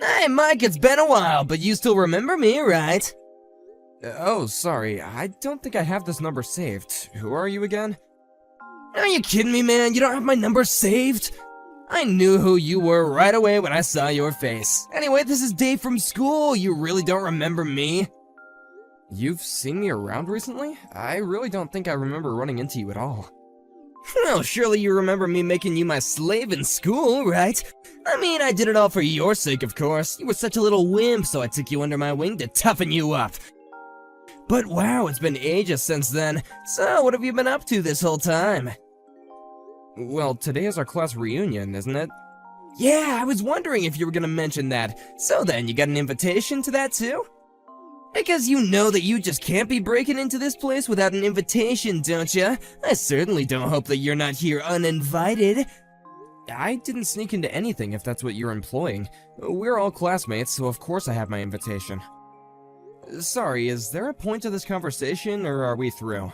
Hey, Mike, it's been a while, but you still remember me, right? Oh, sorry. I don't think I have this number saved. Who are you again? Are you kidding me, man? You don't have my number saved? I knew who you were right away when I saw your face. Anyway, this is Dave from school. You really don't remember me? You've seen me around recently? I really don't think I remember running into you at all. Well, surely you remember me making you my slave in school, right? I mean, I did it all for your sake, of course. You were such a little wimp, so I took you under my wing to toughen you up. But wow, it's been ages since then. So, what have you been up to this whole time? Well, today is our class reunion, isn't it? Yeah, I was wondering if you were gonna mention that. So then, you got an invitation to that too? Because you know that you just can't be breaking into this place without an invitation, don't ya? I certainly don't hope that you're not here uninvited. I didn't sneak into anything if that's what you're implying. We're all classmates, so of course I have my invitation. Sorry, is there a point to this conversation, or are we through?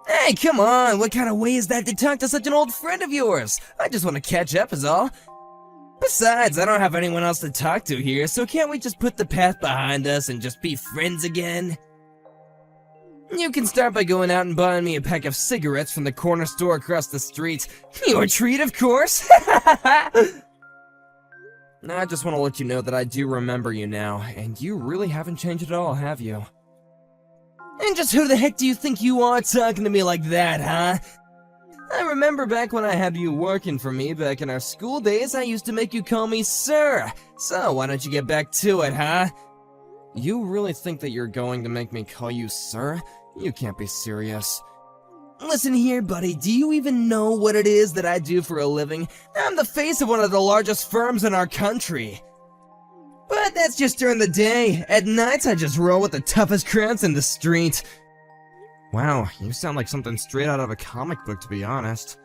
Hey, come on, what kind of way is that to talk to such an old friend of yours? I just want to catch up is all. Besides, I don't have anyone else to talk to here, so can't we just put the past behind us and just be friends again? You can start by going out and buying me a pack of cigarettes from the corner store across the street. Your treat, of course! I just want to let you know that I do remember you now, and you really haven't changed at all, have you? And just who the heck do you think you are talking to me like that, huh? I remember back when I had you working for me back in our school days, I used to make you call me sir. So why don't you get back to it, huh? You really think that you're going to make me call you sir? You can't be serious. Listen here, buddy, do you even know what it is that I do for a living? I'm the face of one of the largest firms in our country. But that's just during the day. At nights, I just roll with the toughest crowds in the street. Wow, you sound like something straight out of a comic book, to be honest.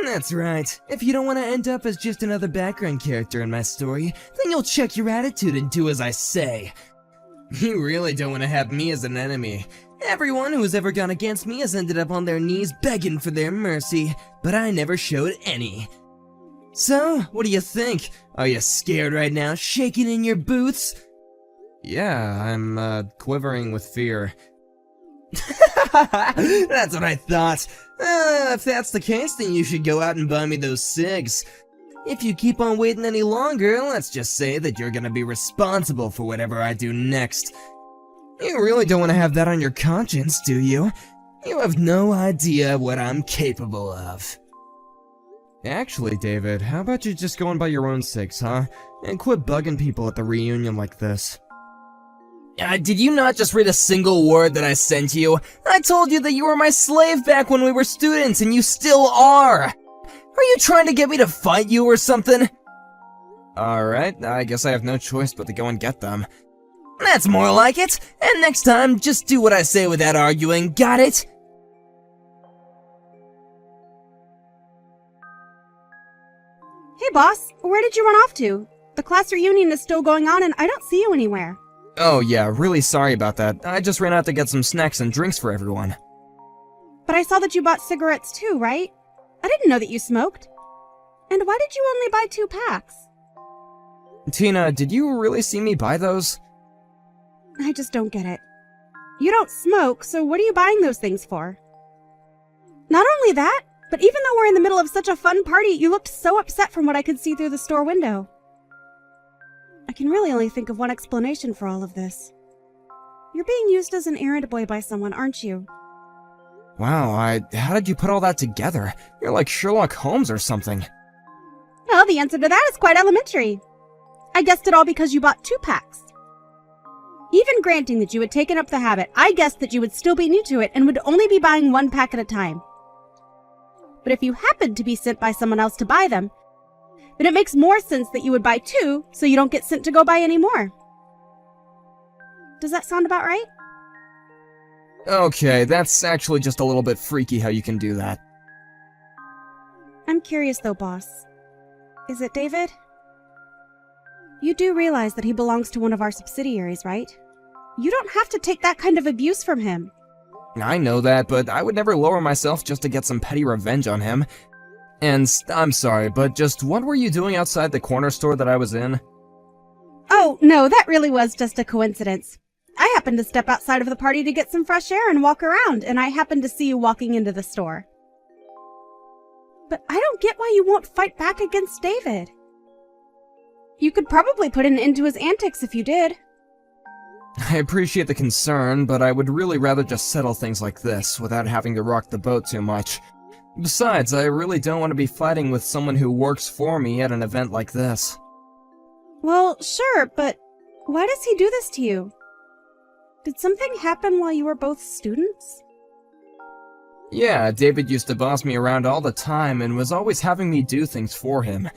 That's right. If you don't want to end up as just another background character in my story, then you'll check your attitude and do as I say. You really don't want to have me as an enemy. Everyone who has ever gone against me has ended up on their knees begging for their mercy, but I never showed any. So, what do you think? Are you scared right now, shaking in your boots? Yeah, I'm, quivering with fear. That's what I thought. If that's the case, then you should go out and buy me those cigs. If you keep on waiting any longer, let's just say that you're gonna be responsible for whatever I do next. You really don't want to have that on your conscience, do you? You have no idea what I'm capable of. Actually, David, how about you just go and buy your own cigs, huh? And quit bugging people at the reunion like this. Did you not just read a single word that I sent you? I told you that you were my slave back when we were students, and you still are! Are you trying to get me to fight you or something? Alright, I guess I have no choice but to go and get them. That's more like it! And next time, just do what I say without arguing, got it? Hey boss, where did you run off to? The class reunion is still going on and I don't see you anywhere. Oh yeah, really sorry about that. I just ran out to get some snacks and drinks for everyone. But I saw that you bought cigarettes too, right? I didn't know that you smoked. And why did you only buy 2 packs? Tina, did you really see me buy those? I just don't get it. You don't smoke, so what are you buying those things for? Not only that, but even though we're in the middle of such a fun party, you looked so upset from what I could see through the store window. I can really only think of one explanation for all of this. You're being used as an errand boy by someone, aren't you? Wow, how did you put all that together? You're like Sherlock Holmes or something. Well, the answer to that is quite elementary. I guessed it all because you bought 2 packs. Even granting that you had taken up the habit, I guessed that you would still be new to it and would only be buying 1 pack at a time. But if you happened to be sent by someone else to buy them, then it makes more sense that you would buy 2 so you don't get sent to go buy any more. Does that sound about right? Okay, that's actually just a little bit freaky how you can do that. I'm curious though, boss. Is it David? You do realize that he belongs to one of our subsidiaries, right? You don't have to take that kind of abuse from him. I know that, but I would never lower myself just to get some petty revenge on him. And I'm sorry, but just what were you doing outside the corner store that I was in? Oh, no, that really was just a coincidence. I happened to step outside of the party to get some fresh air and walk around, and I happened to see you walking into the store. But I don't get why you won't fight back against David. You could probably put an end to his antics if you did. I appreciate the concern, but I would really rather just settle things like this without having to rock the boat too much. Besides, I really don't want to be fighting with someone who works for me at an event like this. Well, sure, but why does he do this to you? Did something happen while you were both students? Yeah, David used to boss me around all the time and was always having me do things for him.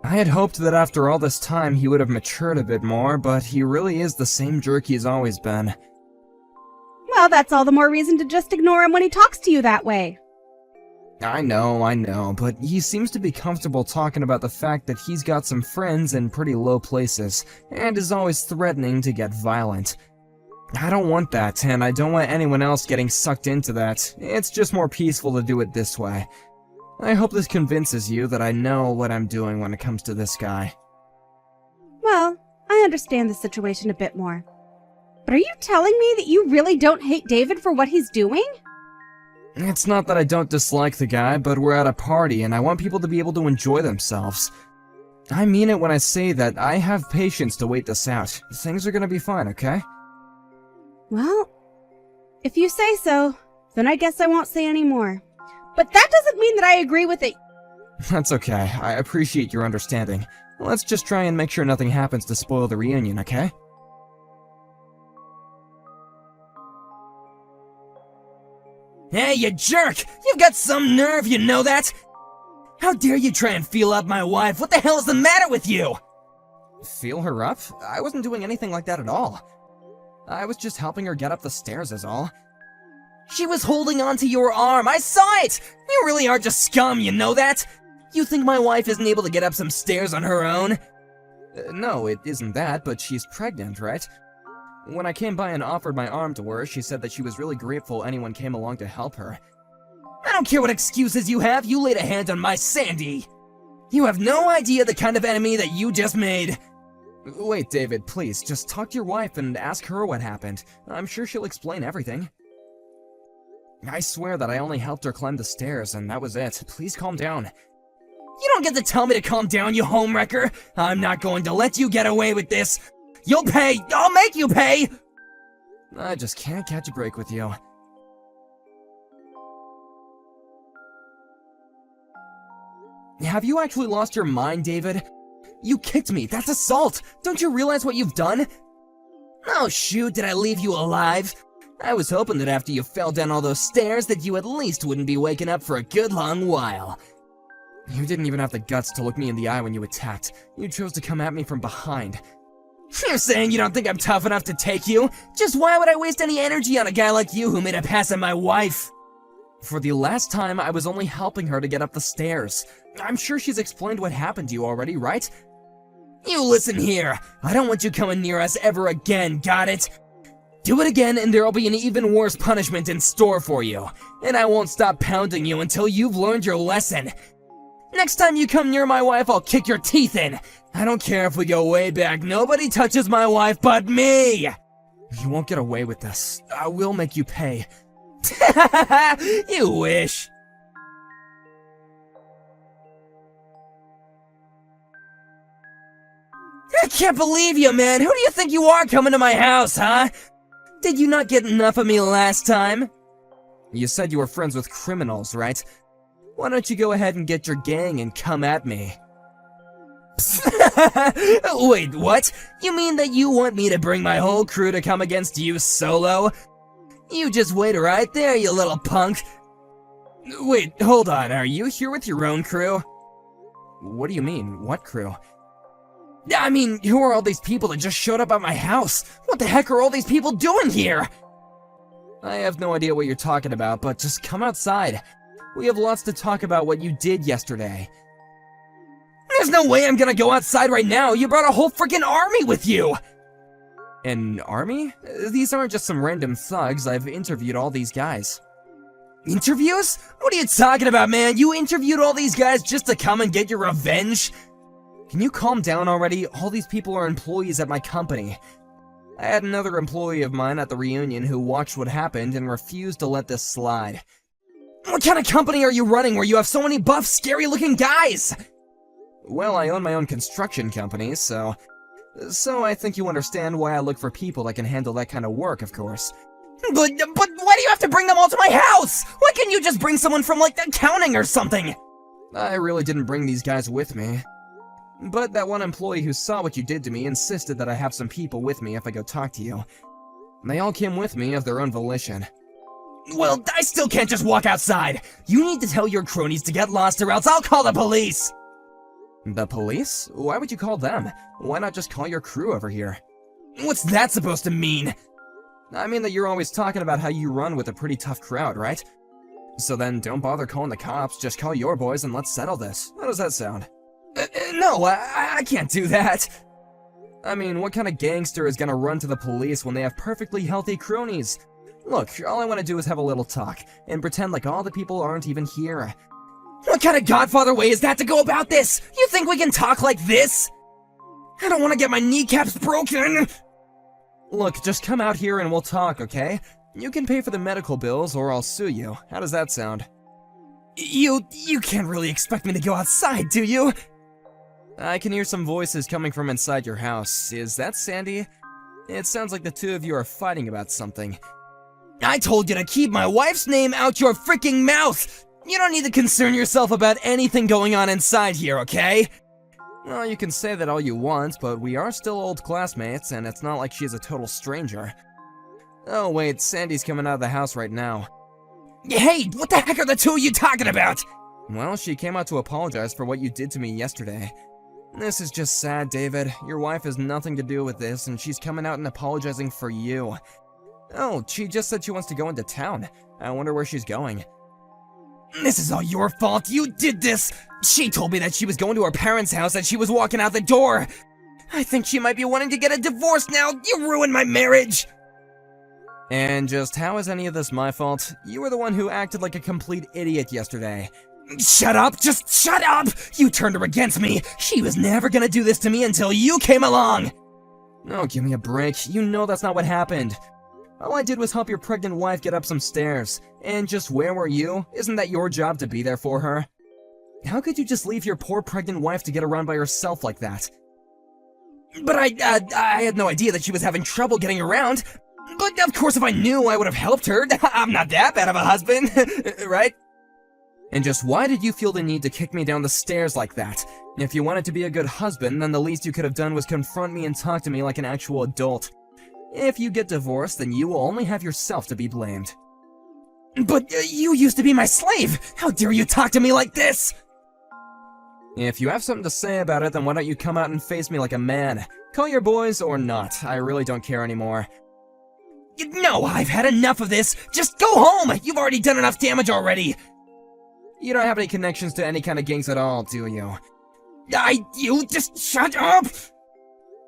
I had hoped that after all this time he would have matured a bit more, but he really is the same jerk he's always been. Well, that's all the more reason to just ignore him when he talks to you that way. I know, but he seems to be comfortable talking about the fact that he's got some friends in pretty low places, and is always threatening to get violent. I don't want that, and I don't want anyone else getting sucked into that. It's just more peaceful to do it this way. I hope this convinces you that I know what I'm doing when it comes to this guy. Well, I understand the situation a bit more. But are you telling me that you really don't hate David for what he's doing? It's not that I don't dislike the guy, but we're at a party and I want people to be able to enjoy themselves. I mean it when I say that I have patience to wait this out. Things are gonna be fine, okay? Well, if you say so, then I guess I won't say any more. But that doesn't mean that I agree with it. That's okay. I appreciate your understanding. Let's just try and make sure nothing happens to spoil the reunion, okay? Hey, you jerk! You've got some nerve, you know that? How dare you try and feel up my wife? What the hell is the matter with you? Feel her up? I wasn't doing anything like that at all. I was just helping her get up the stairs is all. She was holding onto your arm. I saw it! You really are just scum, you know that? You think my wife isn't able to get up some stairs on her own? No, it isn't that, but she's pregnant, right? When I came by and offered my arm to her, she said that she was really grateful anyone came along to help her. I don't care what excuses you have, you laid a hand on my Sandy! You have no idea the kind of enemy that you just made! Wait, David, please, just talk to your wife and ask her what happened. I'm sure she'll explain everything. I swear that I only helped her climb the stairs, and that was it. Please calm down. You don't get to tell me to calm down, you homewrecker! I'm not going to let you get away with this! You'll pay! I'll make you pay! I just can't catch a break with you. Have you actually lost your mind, David? You kicked me! That's assault! Don't you realize what you've done? Oh shoot, did I leave you alive? I was hoping that after you fell down all those stairs that you at least wouldn't be waking up for a good long while. You didn't even have the guts to look me in the eye when you attacked. You chose to come at me from behind. You're saying you don't think I'm tough enough to take you? Just why would I waste any energy on a guy like you who made a pass at my wife? For the last time, I was only helping her to get up the stairs. I'm sure she's explained what happened to you already, right? You listen here. I don't want you coming near us ever again, got it? Do it again and there'll be an even worse punishment in store for you. And I won't stop pounding you until you've learned your lesson. Next time you come near my wife, I'll kick your teeth in. I don't care if we go way back, nobody touches my wife but me! You won't get away with this. I will make you pay. You wish. I can't believe you, man. Who do you think you are coming to my house, huh? Did you not get enough of me last time? You said you were friends with criminals, right? Why don't you go ahead and get your gang and come at me? Wait, what? You mean that you want me to bring my whole crew to come against you solo? You just wait right there, you little punk. Wait, hold on, are you here with your own crew? What do you mean, what crew? I mean, who are all these people that just showed up at my house? What the heck are all these people doing here? I have no idea what you're talking about, but just come outside. We have lots to talk about what you did yesterday. There's no way I'm gonna go outside right now. You brought a whole freaking army with you. An army? These aren't just some random thugs. I've interviewed all these guys. Interviews? What are you talking about, man? You interviewed all these guys just to come and get your revenge? Can you calm down already? All these people are employees at my company. I had another employee of mine at the reunion who watched what happened and refused to let this slide. What kind of company are you running where you have so many buff, scary-looking guys? Well, I own my own construction company, so I think you understand why I look for people that can handle that kind of work, of course. But why do you have to bring them all to my house? Why can't you just bring someone from, like, accounting or something? I really didn't bring these guys with me. But that one employee who saw what you did to me insisted that I have some people with me if I go talk to you. They all came with me of their own volition. Well, I still can't just walk outside. You need to tell your cronies to get lost or else I'll call the police. The police? Why would you call them? Why not just call your crew over here? What's that supposed to mean? I mean that you're always talking about how you run with a pretty tough crowd, right? So then don't bother calling the cops, just call your boys and let's settle this. How does that sound? No, I can't do that. I mean, what kind of gangster is gonna run to the police when they have perfectly healthy cronies? Look, all I want to do is have a little talk, and pretend like all the people aren't even here. What kind of Godfather way is that to go about this? You think we can talk like this? I don't want to get my kneecaps broken. Look, just come out here and we'll talk, okay? You can pay for the medical bills or I'll sue you. How does that sound? You can't really expect me to go outside, do you? I can hear some voices coming from inside your house. Is that Sandy? It sounds like the two of you are fighting about something. I told you to keep my wife's name out your freaking mouth! You don't need to concern yourself about anything going on inside here, okay? Well, you can say that all you want, but we are still old classmates, and it's not like she's a total stranger. Oh wait, Sandy's coming out of the house right now. Hey, what the heck are the two of you talking about? Well, she came out to apologize for what you did to me yesterday. This is just sad, David. Your wife has nothing to do with this, and she's coming out and apologizing for you. Oh, she just said she wants to go into town. I wonder where she's going. This is all your fault. You did this. She told me that she was going to her parents' house and she was walking out the door. I think she might be wanting to get a divorce now. You ruined my marriage. And just how is any of this my fault? You were the one who acted like a complete idiot yesterday. Shut up! Just shut up! You turned her against me. She was never gonna do this to me until you came along. Oh, give me a break. You know that's not what happened. All I did was help your pregnant wife get up some stairs. And just where were you? Isn't that your job to be there for her? How could you just leave your poor pregnant wife to get around by herself like that? But I had no idea that she was having trouble getting around. But of course if I knew, I would have helped her. I'm not that bad of a husband, right? And just why did you feel the need to kick me down the stairs like that? If you wanted to be a good husband, then the least you could have done was confront me and talk to me like an actual adult. If you get divorced, then you will only have yourself to be blamed. But you used to be my slave! How dare you talk to me like this? If you have something to say about it, then why don't you come out and face me like a man? Call your boys or not, I really don't care anymore. No, I've had enough of this! Just go home! You've already done enough damage already! You don't have any connections to any kind of gangs at all, do you? You just shut up!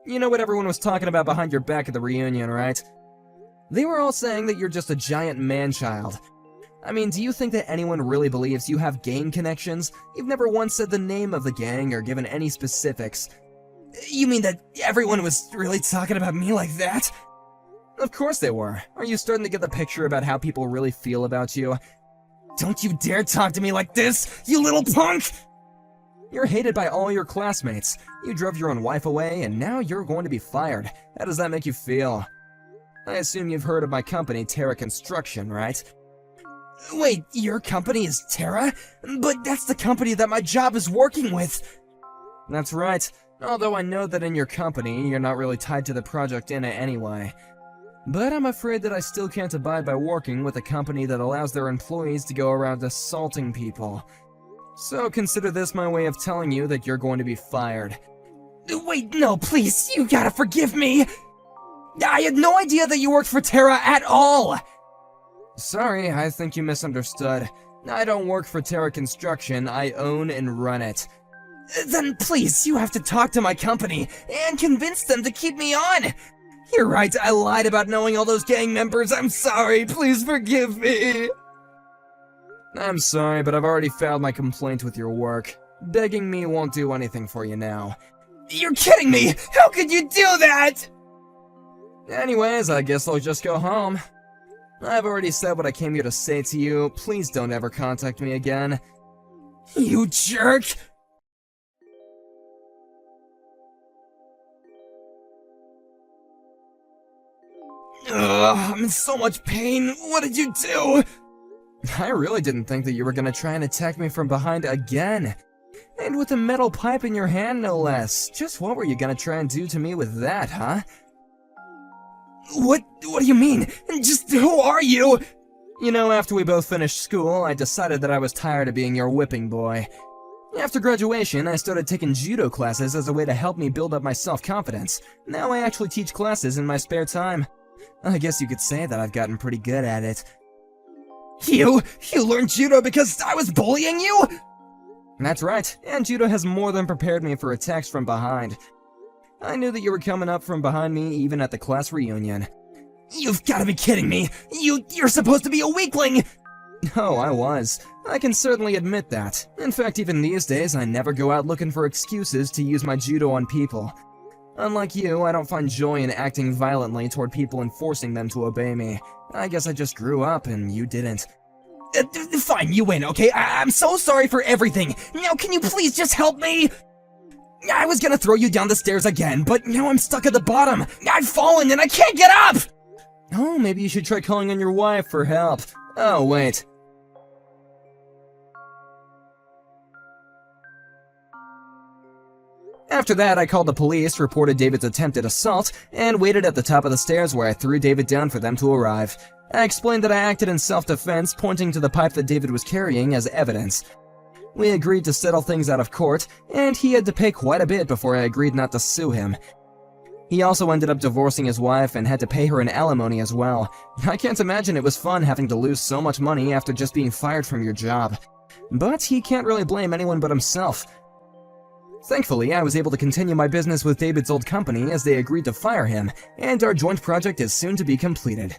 You know what everyone was talking about behind your back at the reunion, right? They were all saying that you're just a giant man-child. I mean, do you think that anyone really believes you have gang connections? You've never once said the name of the gang or given any specifics. You mean that everyone was really talking about me like that? Of course they were. Are you starting to get the picture about how people really feel about you? Don't you dare talk to me like this, you little punk! You're hated by all your classmates. You drove your own wife away, and now you're going to be fired. How does that make you feel? I assume you've heard of my company, Terra Construction, right? Wait, your company is Terra? But that's the company that my job is working with. That's right. Although I know that in your company, you're not really tied to the project in it anyway. But I'm afraid that I still can't abide by working with a company that allows their employees to go around assaulting people. So consider this my way of telling you that you're going to be fired. Wait, no, please, you gotta forgive me! I had no idea that you worked for Terra at all! Sorry, I think you misunderstood. I don't work for Terra Construction, I own and run it. Then please, you have to talk to my company and convince them to keep me on! You're right, I lied about knowing all those gang members, I'm sorry, please forgive me! I'm sorry, but I've already filed my complaint with your work. Begging me won't do anything for you now. You're kidding me! How could you do that? Anyways, I guess I'll just go home. I've already said what I came here to say to you. Please don't ever contact me again. You jerk! Ugh, I'm in so much pain. What did you do? I really didn't think that you were gonna try and attack me from behind again. And with a metal pipe in your hand, no less. Just what were you gonna try and do to me with that, huh? What do you mean? Just who are you? You know, after we both finished school, I decided that I was tired of being your whipping boy. After graduation, I started taking judo classes as a way to help me build up my self-confidence. Now I actually teach classes in my spare time. I guess you could say that I've gotten pretty good at it. You learned judo because I was bullying you? That's right, and judo has more than prepared me for attacks from behind. I knew that you were coming up from behind me even at the class reunion. You've gotta be kidding me! You're supposed to be a weakling! Oh, I was. I can certainly admit that. In fact, even these days, I never go out looking for excuses to use my judo on people. Unlike you, I don't find joy in acting violently toward people and forcing them to obey me. I guess I just grew up and you didn't. Fine, you win, okay? I'm so sorry for everything. Now can you please just help me? I was gonna throw you down the stairs again, but now I'm stuck at the bottom. I've fallen and I can't get up! Oh, maybe you should try calling on your wife for help. Oh, wait. After that, I called the police, reported David's attempted assault, and waited at the top of the stairs where I threw David down for them to arrive. I explained that I acted in self-defense, pointing to the pipe that David was carrying as evidence. We agreed to settle things out of court, and he had to pay quite a bit before I agreed not to sue him. He also ended up divorcing his wife and had to pay her an alimony as well. I can't imagine it was fun having to lose so much money after just being fired from your job. But he can't really blame anyone but himself. Thankfully, I was able to continue my business with David's old company as they agreed to fire him, and our joint project is soon to be completed.